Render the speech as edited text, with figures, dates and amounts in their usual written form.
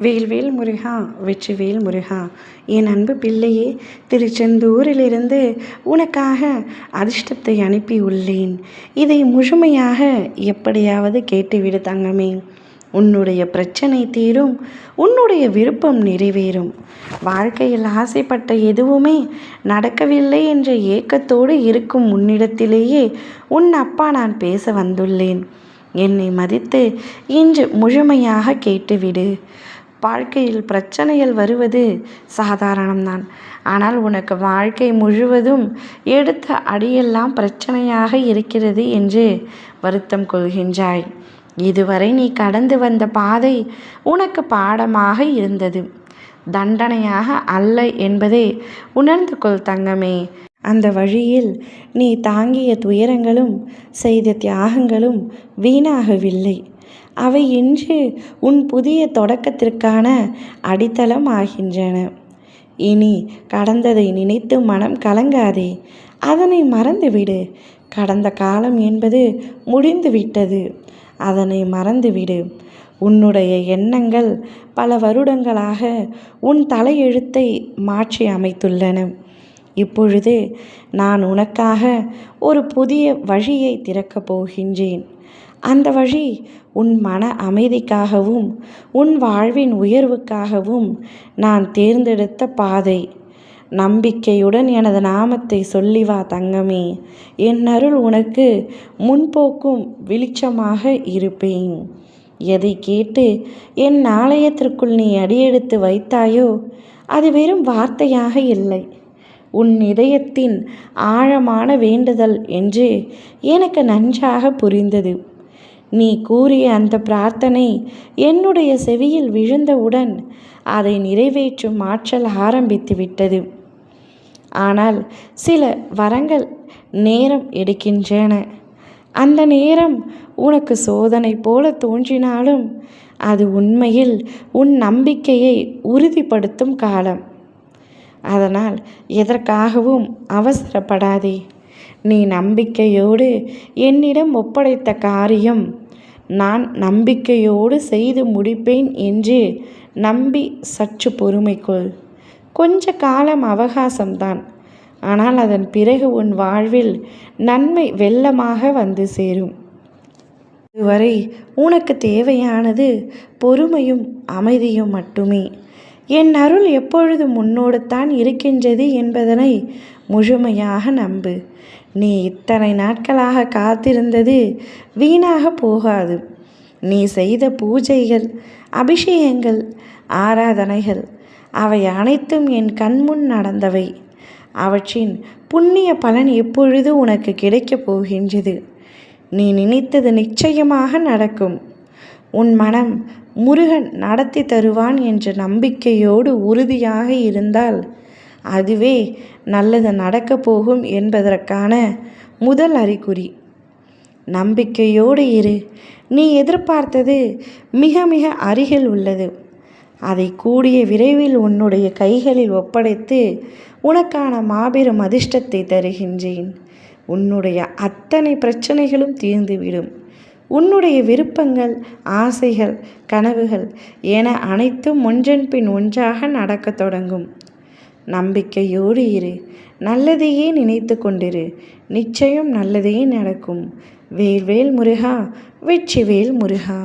வேல்வேல் முருகா வெற்றிவேல் முருகா. என் அன்பு பிள்ளையே, திருச்செந்தூரிலிருந்து உனக்காக அதிர்ஷ்டத்தை அனுப்பி உள்ளேன். இதை முழுமையாக எப்படியாவது கேட்டுவிடு தங்கமே. உன்னுடைய பிரச்சனை தீரும், உன்னுடைய விருப்பம் நிறைவேறும். வாழ்க்கையில் ஆசைப்பட்ட எதுவுமே நடக்கவில்லை என்ற ஏக்கத்தோடு இருக்கும் உன்னிடத்திலேயே உன் அப்பா நான் பேச வந்துள்ளேன். என்னை மதித்து இன்று முழுமையாக கேட்டுவிடு. வாழ்க்கையில் பிரச்சனைகள் வருவது சாதாரணம்தான். ஆனால் உனக்கு வாழ்க்கை முழுவதும் எடுத்த அடியெல்லாம் பிரச்சனையாக இருக்கிறது என்று வருத்தம் கொள்கின்றாய். இதுவரை நீ கடந்து வந்த பாதை உனக்கு பாடமாக இருந்தது, தண்டனையாக அல்ல என்பதை உணர்ந்து கொள் தங்கமே. அந்த வழியில் நீ தாங்கிய துயரங்களும் செய்த தியாகங்களும் வீணாகவில்லை. அவை இன்று உன் புதிய தொடக்கத்திற்கான அடித்தளம் ஆகின்றன. இனி கடந்ததை நினைத்து மனம் கலங்காதே, அதனை மறந்துவிடு. கடந்த காலம் என்பது முடிந்துவிட்டது, அதனை மறந்துவிடு. உன்னுடைய எண்ணங்கள் பல வருடங்களாக உன் தலையெழுத்தை மாற்றி அமைத்துள்ளன. இப்பொழுது நான் உனக்காக ஒரு புதிய வழியை திறக்கப் போகின்றேன். அந்த வழி உன் மன அமைதிக்காகவும் உன் வாழ்வின் உயர்வுக்காகவும் நான் தேர்ந்தெடுத்த பாதை. நம்பிக்கையுடன் எனது நாமத்தை சொல்லி வா தங்கமே. என் அருள் உனக்கு முன்போக்கும் வெளிச்சமாக இருப்பேன். எதை கேட்டு என் ஆலயத்திற்குள் நீ அடியெடுத்து வைத்தாயோ அது வெறும் வார்த்தையாக இல்லை, உன் இதயத்தின் ஆழமான வேண்டுதல் என்று எனக்கு நன்றாக புரிந்தது. நீ கூறிய அந்த பிரார்த்தனை என்னுடைய செவியில் விழுந்தவுடன் அதை நிறைவேற்றும் ஆற்றல் ஆரம்பித்து விட்டது. ஆனால் சில வரங்கள் நேரம் எடுக்கின்றன. அந்த நேரம் உனக்கு சோதனை போல தோன்றினாலும் அது உண்மையில் உன் நம்பிக்கையை உறுதிப்படுத்தும் காலம். அதனால் எதற்காகவும் அவசரப்படாதே. நீ நம்பிக்கையோடு என்னிடம் ஒப்படைத்த காரியம் நான் நம்பிக்கையோடு செய்து முடிப்பேன் என்று நம்பி சற்று பொறுமை கொள். கொஞ்ச காலம் அவகாசம்தான், ஆனால் அதன் பிறகு உன் வாழ்வில் நன்மை வெள்ளமாக வந்து சேரும். இதுவரை உனக்கு தேவையானது பொறுமையும் அமைதியும் மட்டுமே. என் அருள் எப்பொழுதும் உன்னோடு தான் இருக்கின்றது என்பதனை முழுமையாக நம்பு. நீ இத்தனை நாட்களாக காத்திருந்தது வீணாக போகாது. நீ செய்த பூஜைகள், அபிஷேகங்கள், ஆராதனைகள் அவை அனைத்தும் என் கண்முன் நடந்தவை. அவற்றின் புண்ணிய பலன் எப்பொழுது உனக்கு கிடைக்கப் போகின்றது. நீ நினைத்தது நிச்சயமாக நடக்கும். உன் மனம் முருகன் நடத்தி தருவான் என்ற நம்பிக்கையோடு உறுதியாக இருந்தால் அதுவே நல்லது நடக்கப் போகும் என்பதற்கான முதல் அறிகுறி. நம்பிக்கையோடு இரு. நீ எதிர்பார்த்தது மிக மிக அருகில் உள்ளது. அதை கூடிய விரைவில் உன்னுடைய கைகளில் ஒப்படைத்து உனக்கான மாபெரும் அதிர்ஷ்டத்தை தருகின்றேன். உன்னுடைய அத்தனை பிரச்சனைகளும் தீர்ந்துவிடும். உன்னுடைய விருப்பங்கள், ஆசைகள், கனவுகள் என அனைத்தும் ஒன்றன் பின் ஒன்றாக நடக்கத் தொடங்கும். நம்பிக்கையோடு இரு. நல்லதையே நினைத்து கொண்டிரு. நிச்சயம் நல்லதே நடக்கும். வேல்வேல் முருகா வெற்றிவேல் முருகா.